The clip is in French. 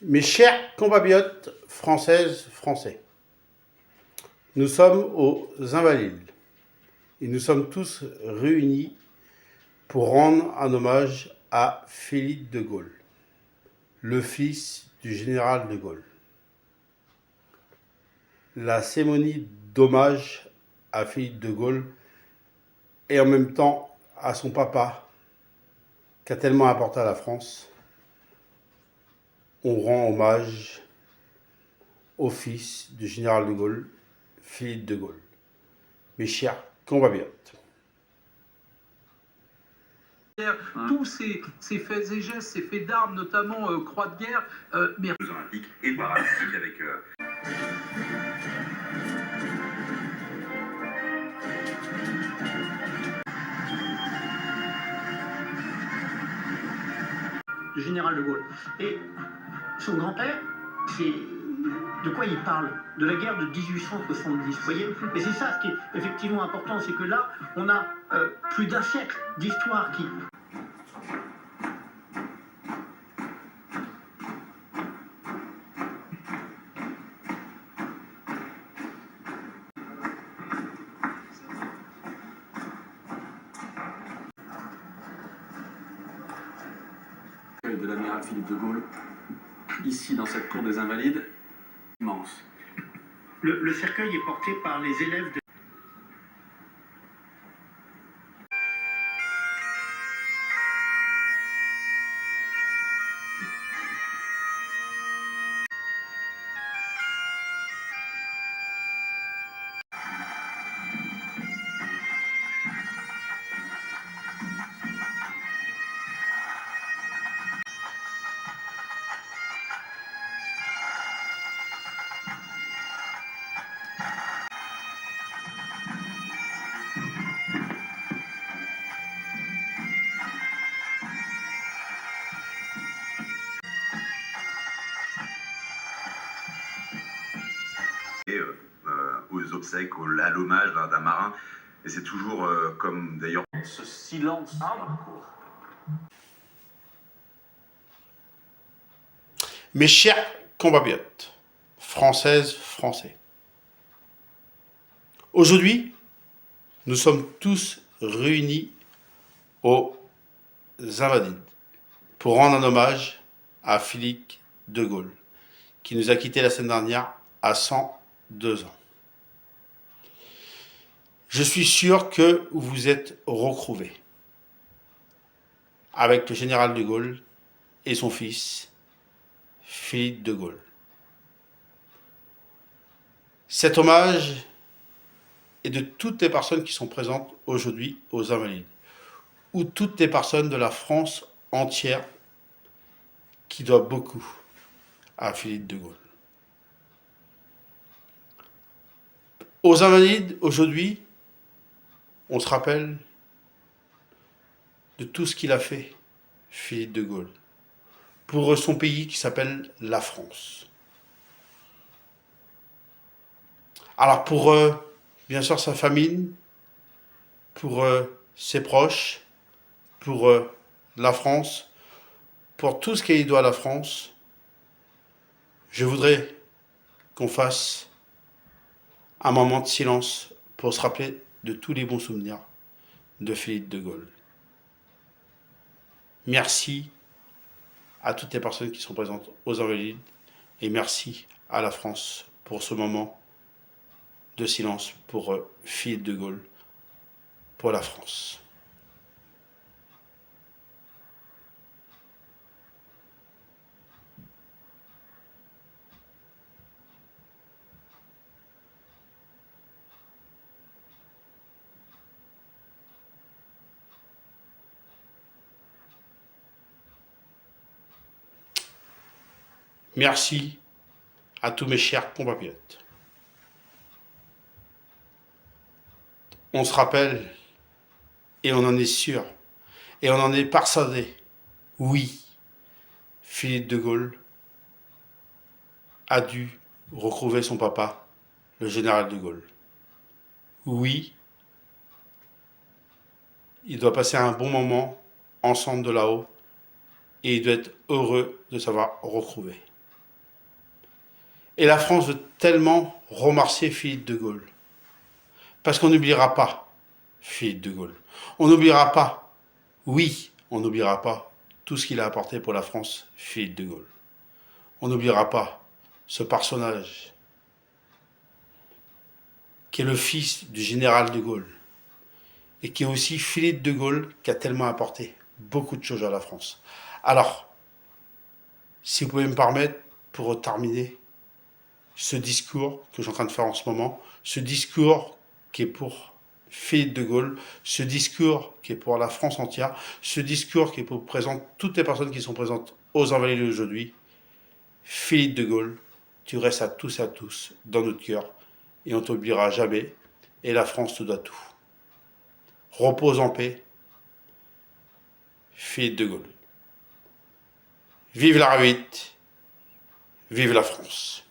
Mes chers compatriotes françaises, français, nous sommes aux Invalides et nous sommes tous réunis pour rendre un hommage à Philippe de Gaulle, le fils du général de Gaulle. La cérémonie d'hommage à Philippe de Gaulle et en même temps à son papa, qui a tellement apporté à la France, on rend hommage au fils du général de Gaulle, Philippe de Gaulle. Mes chers compatriotes. Tous ces faits et gestes, ces faits d'armes, notamment croix de guerre, mais olympiques et paralympiques avec du général de Gaulle. Et son grand-père, c'est de quoi il parle? De la guerre de 1870, vous voyez? Et c'est ça ce qui est effectivement important, c'est que là, on a plus d'un siècle d'histoire qui... de l'amiral Philippe de Gaulle, ici dans cette cour des Invalides, immense. Le cercueil est porté par les élèves de... aux obsèques, à l'hommage d'un marin. Et c'est toujours comme d'ailleurs ce silence. Mes chers compatriotes, françaises, français, aujourd'hui, nous sommes tous réunis aux Invalides pour rendre un hommage à Philippe de Gaulle, qui nous a quittés la semaine dernière à 102 ans. Je suis sûr que vous êtes recrouvé avec le général de Gaulle et son fils, Philippe de Gaulle. Cet hommage est de toutes les personnes qui sont présentes aujourd'hui aux Invalides, ou toutes les personnes de la France entière qui doivent beaucoup à Philippe de Gaulle. Aux Invalides, aujourd'hui, on se rappelle de tout ce qu'il a fait, Philippe de Gaulle, pour son pays qui s'appelle la France. Alors pour bien sûr sa famille, pour ses proches, pour la France, pour tout ce qu'il doit à la France, je voudrais qu'on fasse un moment de silence pour se rappeler de tous les bons souvenirs de Philippe de Gaulle. Merci à toutes les personnes qui sont présentes aux Invalides et merci à la France pour ce moment de silence pour Philippe de Gaulle, pour la France. Merci à tous mes chers compatriotes. On se rappelle, et on en est sûr, et on en est persuadé, oui, Philippe de Gaulle a dû retrouver son papa, le général de Gaulle. Oui, il doit passer un bon moment ensemble de là-haut, et il doit être heureux de savoir retrouver. Et la France veut tellement remercier Philippe de Gaulle. Parce qu'on n'oubliera pas Philippe de Gaulle. On n'oubliera pas, oui, on n'oubliera pas tout ce qu'il a apporté pour la France, Philippe de Gaulle. On n'oubliera pas ce personnage qui est le fils du général de Gaulle et qui est aussi Philippe de Gaulle qui a tellement apporté beaucoup de choses à la France. Alors, si vous pouvez me permettre, pour terminer, ce discours que je suis en train de faire en ce moment, ce discours qui est pour Philippe de Gaulle, ce discours qui est pour la France entière, ce discours qui est pour présenter toutes les personnes qui sont présentes aux Invalides aujourd'hui. Philippe de Gaulle, tu restes à tous dans notre cœur et on ne t'oubliera jamais et la France te doit tout. Repose en paix, Philippe de Gaulle. Vive la République, vive la France.